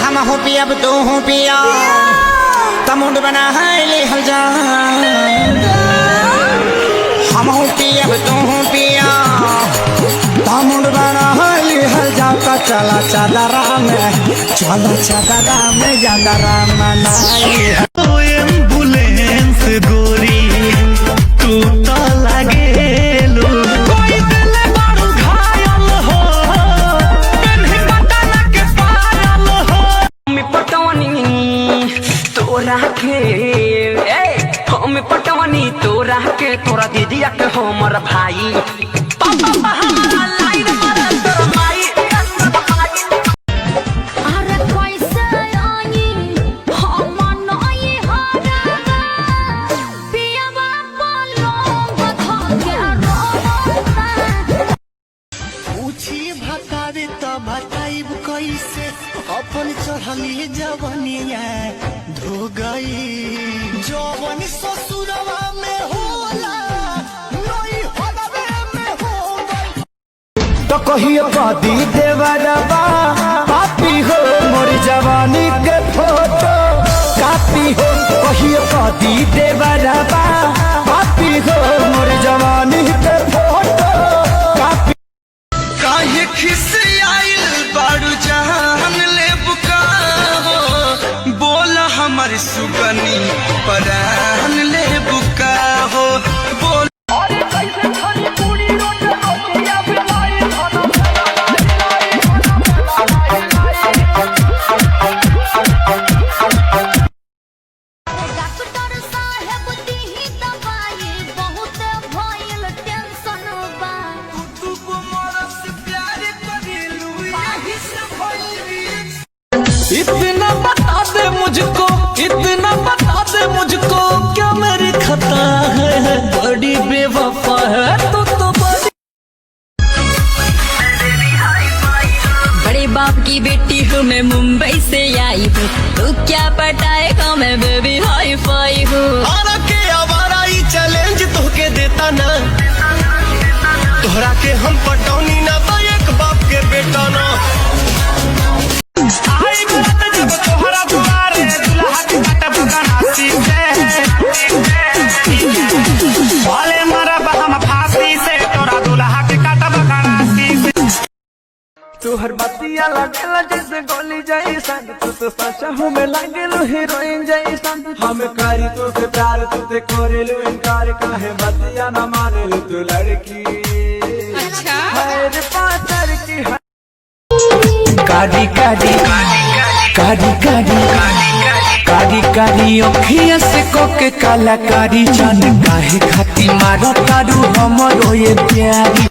हम हो पिया अब तू हो पिया तमुंड बना है ले हल जा हम हो पिया अब तू हो पिया तमुंड बना है ले हल जा का चला चादरा में चादरा मनाई तो एम्बुलेंस गोरी तू तो लगे लो कोई दिल बारू घायल हो कन्ही बटन के पायल हो हम पटवनी तोरा के हम पटवनी तोरा के तोरा दीदिया के हमर भाई पापा हमारा लाइन मारा तोरा माई बताइब कैसे अपन चढ़ली जवनिया धो गई जवन ससुरवा में होला नई हदवे में हो गई तो कहियो पादी देवरबा पापी हो मोर जवानी के फोटो कापी हो कहियो पादी देवरबा पापी हो मोर जवानी के फोटो कापी काहे खिसियाइल बारू जहान ले बुका हो बोल हमर सुगनी परान ले बुका हो बोल इतना बता दे मुझको इतना बता दे मुझको क्या मेरी खता है बड़ी बेवफा है तो बड़े बाप की बेटी हूँ मैं मुंबई से आई हूँ तू क्या पटाएगा मैं बेबी हाई फाई हूँ आरा के आवारा ही चैलेंज तोहके देता ना तोहरा के हम पटौनी ना तो एक बाप के बेटा ना आई बात जब तोहरा दुआरे दुल्हा के कटब गनासी से वाले मरब हम फांसी से तोरा दुल्हा के कटब गनासी से तोहर बतिया लगेला जैसे गोली जैसन तू तो सचा हूँ मैं लगेलू हीरोइन जैसन हम करी तो से प्यार तुझे करेलू इनकार काहे बतिया न मानेलू तू लड़की अच्छा है रे पातर की काडी काडी काडी काडी काडी काडी अखिया से कोके कलाकारी जान काहे खाती मारो तारू हमरो ये प्यारी